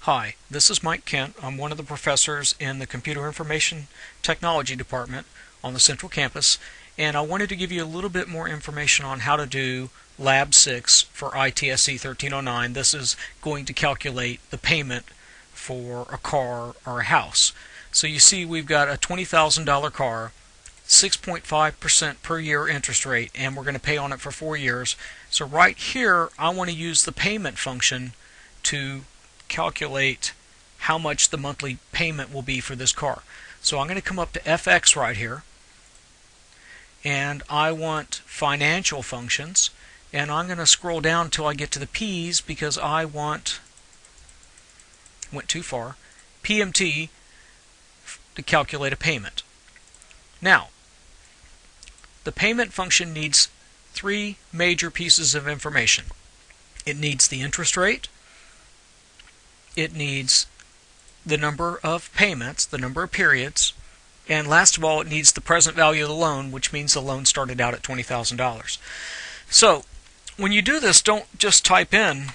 Hi, this is Mike Kent. I'm one of the professors in the Computer Information Technology Department on the Central Campus, and I wanted to give you a little bit more information on how to do Lab 6 for ITSC 1309. This is going to calculate the payment for a car or a house. So you see we've got a $20,000 car, 6.5% per year interest rate, and we're going to pay on it for 4 years. So right here I want to use the payment function to calculate how much the monthly payment will be for this car. So I'm going to come up to FX right here, and I want financial functions, and I'm going to scroll down until I get to the P's because I went too far, PMT, to calculate a payment. Now, the payment function needs three major pieces of information. It needs the interest rate, it needs the number of payments, the number of periods, and last of all it needs the present value of the loan, which means the loan started out at $20,000. So when you do this, don't just type in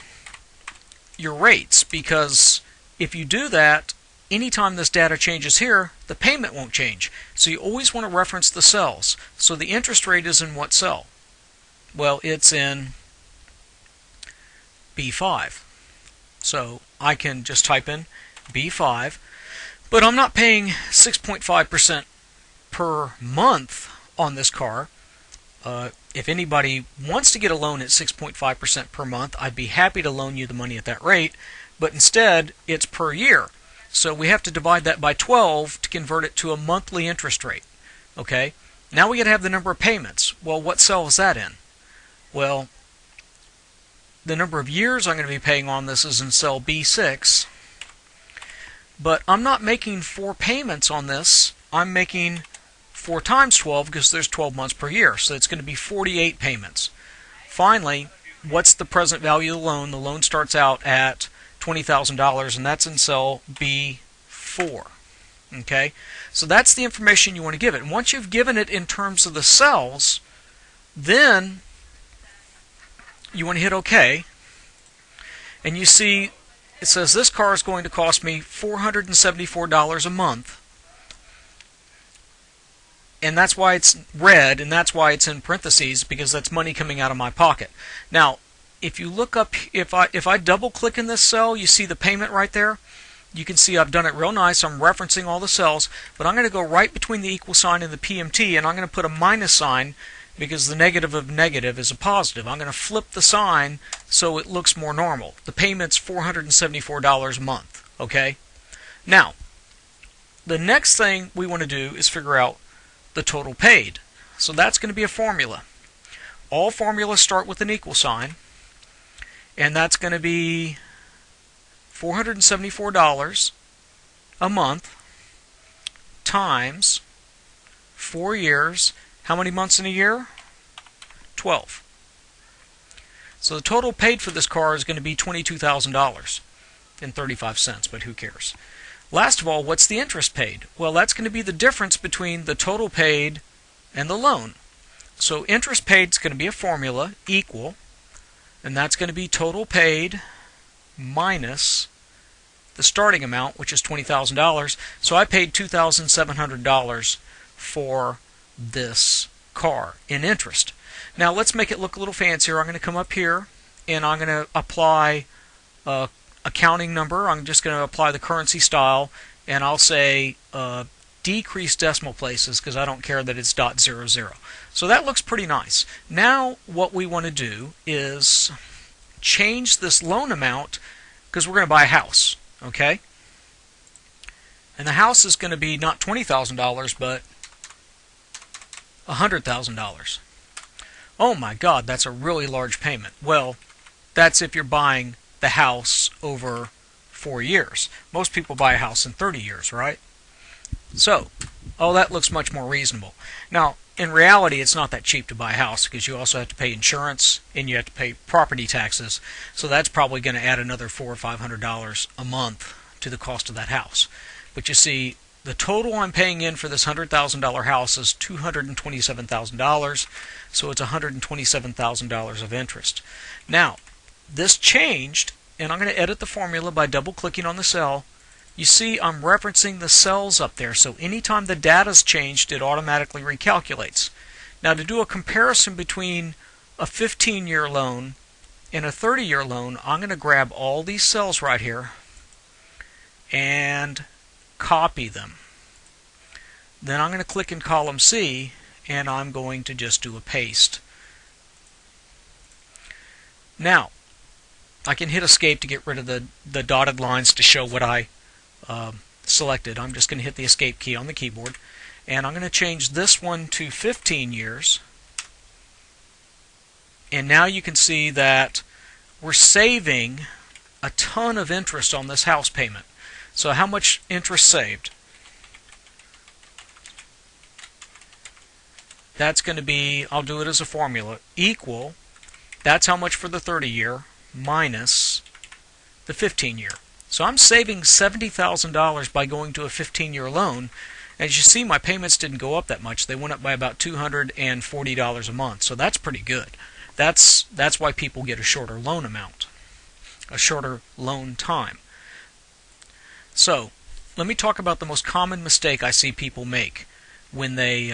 your rates, because if you do that, anytime this data changes here, the payment won't change. So you always want to reference the cells. So the interest rate is in what cell? Well, it's in B5. So I can just type in B5, but I'm not paying 6.5% per month on this car. If anybody wants to get a loan at 6.5% per month, I'd be happy to loan you the money at that rate, but instead it's per year. So we have to divide that by 12 to convert it to a monthly interest rate. Okay? Now we got to have the number of payments. Well, what cell is that in? Well, the number of years I'm going to be paying on this is in cell B6, but I'm not making 4 payments on this. I'm making 4 times 12 because there's 12 months per year, so it's going to be 48 payments. Finally, what's the present value of the loan? The loan starts out at $20,000, and that's in cell B4. Okay, so that's the information you want to give it. And once you've given it in terms of the cells, then you want to hit OK, and you see it says this car is going to cost me $474 a month, and that's why it's red, and that's why it's in parentheses, because that's money coming out of my pocket. Now if you look up, if I double click in this cell, you see the payment right there. You can see I've done it real nice. I'm referencing all the cells, but I'm going to go right between the equal sign and the PMT, and I'm going to put a minus sign because the negative of negative is a positive. I'm going to flip the sign so it looks more normal. The payment's $474 a month. Okay? Now, the next thing we want to do is figure out the total paid. So that's going to be a formula. All formulas start with an equal sign, and that's going to be $474 a month times 4 years. How many months in a year? 12. So the total paid for this car is going to be $22,000.35, but who cares? Last of all, what's the interest paid? Well, that's going to be the difference between the total paid and the loan. So interest paid is going to be a formula, equal, and that's going to be total paid minus the starting amount, which is $20,000. So I paid $2,700 for this car in interest. Now let's make it look a little fancier. I'm going to come up here and I'm going to apply a accounting number. I'm just going to apply the currency style, and I'll say decrease decimal places because I don't care that it's .00. So that looks pretty nice. Now what we want to do is change this loan amount because we're going to buy a house. Okay? And the house is going to be not $20,000 but $100,000. Oh my God, that's a really large payment. Well, that's if you're buying the house over 4 years. Most people buy a house in 30 years, right? So, oh, that looks much more reasonable. Now, in reality, it's not that cheap to buy a house because you also have to pay insurance and you have to pay property taxes. So that's probably going to add another $400 or $500 a month to the cost of that house. But you see, the total I'm paying in for this $100,000 house is $227,000, so it's $127,000 of interest. Now, this changed and I'm going to edit the formula by double clicking on the cell. You see I'm referencing the cells up there, so anytime the data's changed it automatically recalculates. Now to do a comparison between a 15-year loan and a 30-year loan, I'm going to grab all these cells right here and copy them. Then I'm going to click in column C and I'm going to just do a paste. Now I can hit escape to get rid of the dotted lines to show what I selected. I'm just going to hit the escape key on the keyboard, and I'm going to change this one to 15 years. And now you can see that we're saving a ton of interest on this house payment. So how much interest saved? That's going to be, I'll do it as a formula, equal, that's how much for the 30-year minus the 15-year. So I'm saving $70,000 by going to a 15-year loan. As you see, my payments didn't go up that much. They went up by about $240 a month. So that's pretty good. That's why people get a shorter loan amount, a shorter loan time. So let me talk about the most common mistake I see people make when they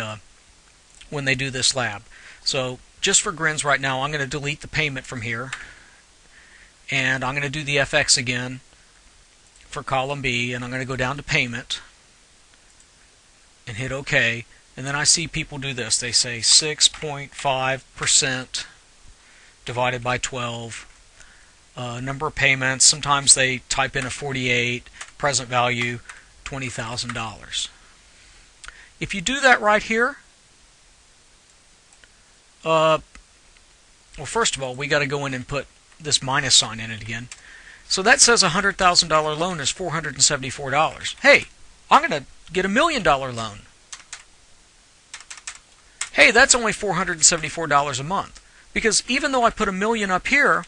do this lab. So just for grins right now, I'm going to delete the payment from here, and I'm going to do the FX again for column B, and I'm going to go down to payment and hit OK. And then I see people do this. They say 6.5% divided by 12, number of payments. Sometimes they type in a 48, present value $20,000. If you do that right here, well, first of all, we got to go in and put this minus sign in it again. So that says a $100,000 loan is $474. Hey, I'm going to get $1 million loan. Hey, that's only $474 a month. Because even though I put $1 million up here,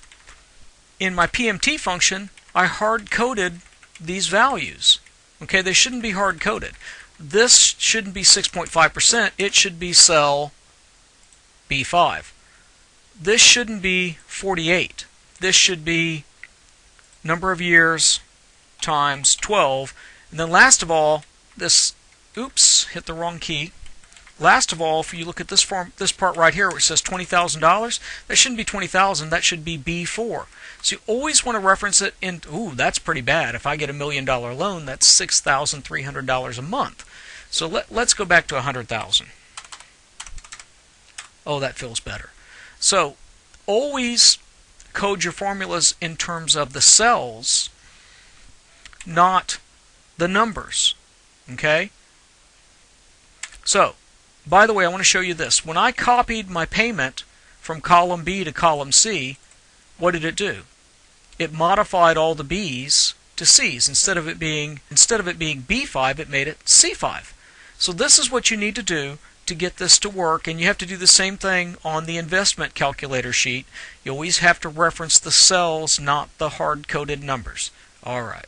in my PMT function, I hard-coded these values. Okay, they shouldn't be hard-coded. This shouldn't be 6.5%. It should be cell B5. This shouldn't be 48. This should be number of years times 12. And then last of all, this, oops, hit the wrong key. Last of all, if you look at this part right here where it says $20,000, that shouldn't be $20,000, that should be B4. So you always want to reference it in, ooh, that's pretty bad. If I get $1 million loan, that's $6,300 a month. So let's go back to $100,000. Oh, that feels better. So always code your formulas in terms of the cells, not the numbers. Okay? So, by the way, I want to show you this. When I copied my payment from column B to column C, what did it do? It modified all the B's to C's. Instead of it being B5, it made it C5. So this is what you need to do to get this to work, and you have to do the same thing on the investment calculator sheet. You always have to reference the cells, not the hard-coded numbers. All right.